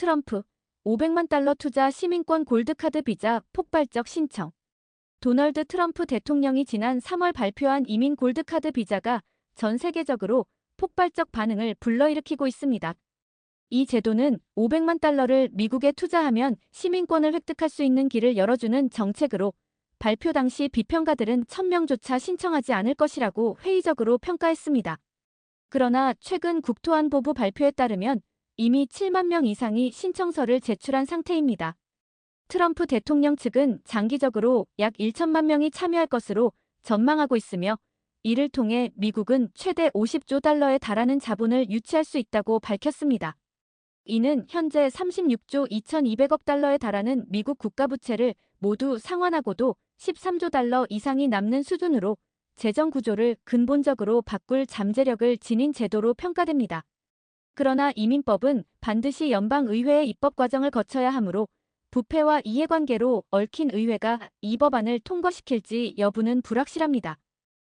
트럼프 500만 달러 투자 시민권 골드카드 비자 폭발적 신청. 도널드 트럼프 대통령이 지난 3월 발표한 이민 골드카드 비자가 전 세계적으로 폭발적 반응을 불러일으키고 있습니다. 이 제도는 500만 달러를 미국에 투자하면 시민권을 획득할 수 있는 길을 열어주는 정책으로 발표 당시 비평가들은 1000명조차 신청하지 않을 것이라고 회의적으로 평가했습니다. 그러나 최근 국토안보부 발표에 따르면 이미 7만 명 이상이 신청서를 제출한 상태입니다. 트럼프 대통령 측은 장기적으로 약 1천만 명이 참여할 것으로 전망하고 있으며 이를 통해 미국은 최대 50조 달러에 달하는 자본을 유치할 수 있다고 밝혔습니다. 이는 현재 36조 2200억 달러에 달하는 미국 국가부채를 모두 상환하고도 13조 달러 이상이 남는 수준으로 재정 구조를 근본적으로 바꿀 잠재력을 지닌 제도로 평가됩니다. 그러나 이민법은 반드시 연방의회의 입법 과정을 거쳐야 하므로 부패와 이해관계로 얽힌 의회가 이 법안을 통과시킬지 여부는 불확실합니다.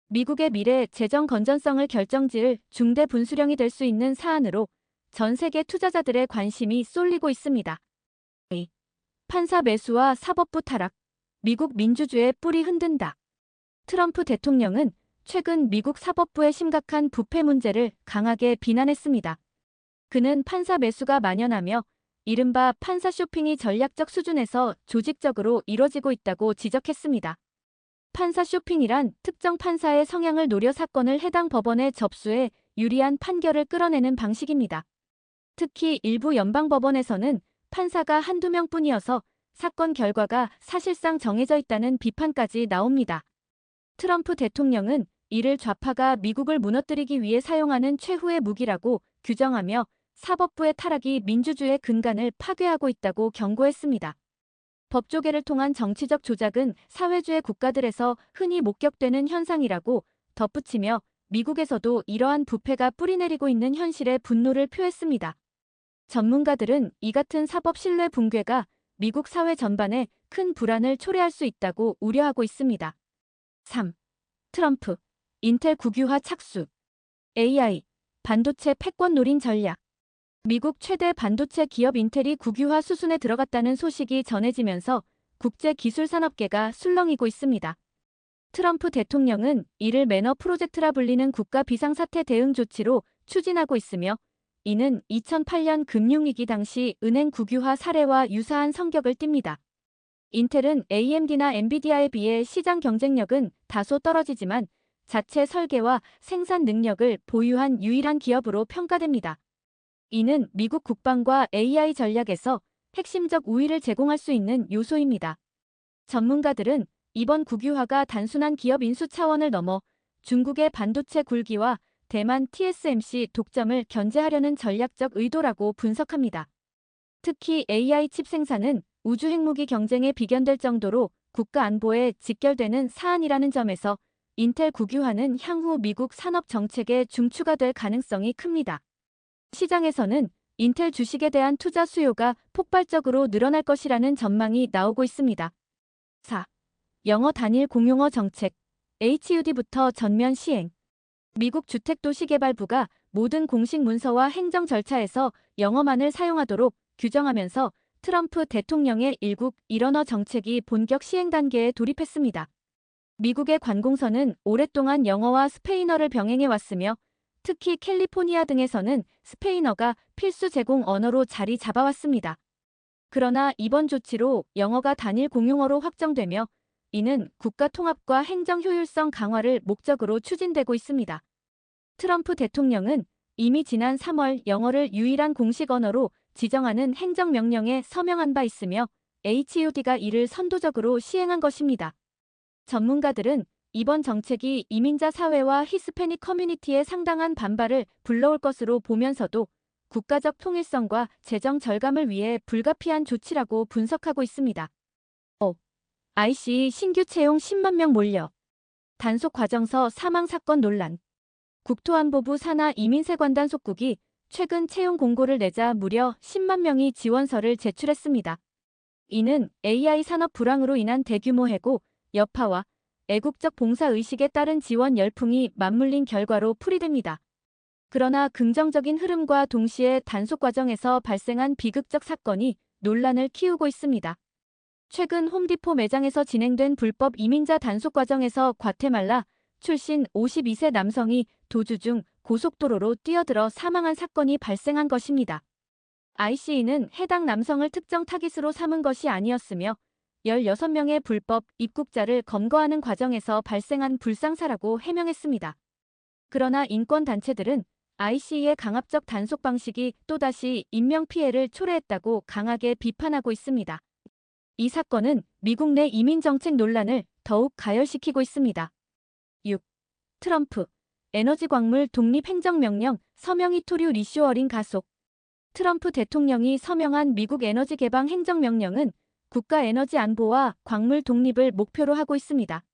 미국의 미래 재정 건전성을 결정지을 중대 분수령이 될 수 있는 사안으로 전 세계 투자자들의 관심이 쏠리고 있습니다. 판사 매수와 사법부 타락, 미국 민주주의의 뿌리 흔든다. 트럼프 대통령은 최근 미국 사법부의 심각한 부패 문제를 강하게 비난했습니다. 그는 판사 매수가 만연하며 이른바 판사 쇼핑이 전략적 수준에서 조직적으로 이뤄지고 있다고 지적했습니다. 판사 쇼핑이란 특정 판사의 성향을 노려 사건을 해당 법원에 접수해 유리한 판결을 끌어내는 방식입니다. 특히 일부 연방법원에서는 판사가 한두 명뿐이어서 사건 결과가 사실상 정해져 있다는 비판까지 나옵니다. 트럼프 대통령은 이를 좌파가 미국을 무너뜨리기 위해 사용하는 최후의 무기라고 규정하며 사법부의 타락이 민주주의의 근간을 파괴하고 있다고 경고했습니다. 법조계를 통한 정치적 조작은 사회주의 국가들에서 흔히 목격되는 현상이라고 덧붙이며 미국에서도 이러한 부패가 뿌리내리고 있는 현실에 분노를 표했습니다. 전문가들은 이 같은 사법 신뢰 붕괴가 미국 사회 전반에 큰 불안을 초래할 수 있다고 우려하고 있습니다. 3. 트럼프, 인텔 국유화 착수. AI, 반도체 패권 노린 전략. 미국 최대 반도체 기업 인텔이 국유화 수순에 들어갔다는 소식이 전해지면서 국제 기술 산업계가 술렁이고 있습니다. 트럼프 대통령은 이를 매너 프로젝트라 불리는 국가 비상사태 대응 조치로 추진하고 있으며 이는 2008년 금융위기 당시 은행 국유화 사례와 유사한 성격을 띱니다. 인텔은 AMD나 엔비디아에 비해 시장 경쟁력은 다소 떨어지지만 자체 설계와 생산 능력을 보유한 유일한 기업으로 평가됩니다. 이는 미국 국방과 AI 전략에서 핵심적 우위를 제공할 수 있는 요소입니다. 전문가들은 이번 국유화가 단순한 기업 인수 차원을 넘어 중국의 반도체 굴기와 대만 TSMC 독점을 견제하려는 전략적 의도라고 분석합니다. 특히 AI 칩 생산은 우주 핵무기 경쟁에 비견될 정도로 국가 안보에 직결되는 사안이라는 점에서 인텔 국유화는 향후 미국 산업 정책의 중추가 될 가능성이 큽니다. 시장에서는 인텔 주식에 대한 투자 수요가 폭발적으로 늘어날 것이라는 전망이 나오고 있습니다. 4. 영어 단일 공용어 정책, HUD부터 전면 시행. 미국 주택도시개발부가 모든 공식 문서와 행정 절차에서 영어만을 사용하도록 규정하면서 트럼프 대통령의 일국 일언어 정책이 본격 시행 단계에 돌입했습니다. 미국의 관공서는 오랫동안 영어와 스페인어를 병행해 왔으며 특히 캘리포니아 등에서는 스페인어가 필수 제공 언어로 자리 잡아왔습니다. 그러나 이번 조치로 영어가 단일 공용어로 확정되며 이는 국가 통합과 행정 효율성 강화를 목적으로 추진되고 있습니다. 트럼프 대통령은 이미 지난 3월 영어를 유일한 공식 언어로 지정하는 행정명령에 서명한 바 있으며 HUD가 이를 선도적으로 시행한 것입니다. 전문가들은 이번 정책이 이민자 사회와 히스패닉 커뮤니티의 상당한 반발을 불러올 것으로 보면서도 국가적 통일성과 재정 절감을 위해 불가피한 조치라고 분석하고 있습니다. ICE 신규 채용 10만 명 몰려. 단속 과정서 사망 사건 논란. 국토안보부 산하 이민세관단 속국이 최근 채용 공고를 내자 무려 10만 명이 지원서를 제출했습니다. 이는 AI 산업 불황으로 인한 대규모 해고, 여파와 애국적 봉사의식에 따른 지원 열풍이 맞물린 결과로 풀이됩니다. 그러나 긍정적인 흐름과 동시에 단속 과정에서 발생한 비극적 사건이 논란을 키우고 있습니다. 최근 홈디포 매장에서 진행된 불법 이민자 단속 과정에서 과테말라 출신 52세 남성이 도주 중 고속도로로 뛰어들어 사망한 사건이 발생한 것입니다. ICE는 해당 남성을 특정 타깃으로 삼은 것이 아니었으며 16명의 불법 입국자를 검거하는 과정에서 발생한 불상사라고 해명했습니다. 그러나 인권단체들은 ICE의 강압적 단속 방식이 또다시 인명피해를 초래했다고 강하게 비판하고 있습니다. 이 사건은 미국 내 이민정책 논란을 더욱 가열시키고 있습니다. 6. 트럼프 에너지 광물 독립 행정명령 서명 이토류 리쇼어링 가속. 트럼프 대통령이 서명한 미국 에너지 개방 행정명령은 국가 에너지 안보와 광물 독립을 목표로 하고 있습니다.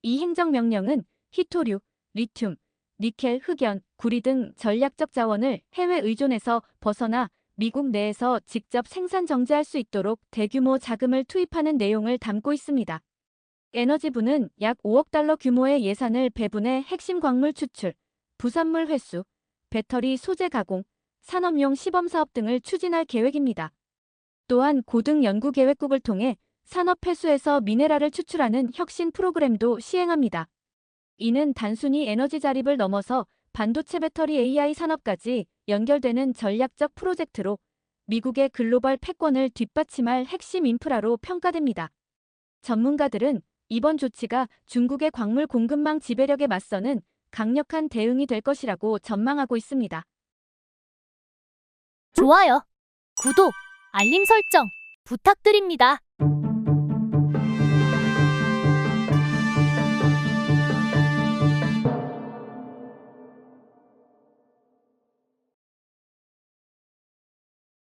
이 행정명령은 히토류, 리튬, 니켈, 흑연, 구리 등 전략적 자원을 해외 의존에서 벗어나 미국 내에서 직접 생산 정제할 수 있도록 대규모 자금을 투입하는 내용을 담고 있습니다. 에너지부는 약 5억 달러 규모의 예산을 배분해 핵심 광물 추출, 부산물 회수, 배터리 소재 가공, 산업용 시범사업 등을 추진할 계획입니다. 또한 고등 연구 계획국을 통해 산업 폐수에서 미네랄을 추출하는 혁신 프로그램도 시행합니다. 이는 단순히 에너지 자립을 넘어서 반도체 배터리 AI 산업까지 연결되는 전략적 프로젝트로 미국의 글로벌 패권을 뒷받침할 핵심 인프라로 평가됩니다. 전문가들은 이번 조치가 중국의 광물 공급망 지배력에 맞서는 강력한 대응이 될 것이라고 전망하고 있습니다. 좋아요, 구독, 알림 설정 부탁드립니다.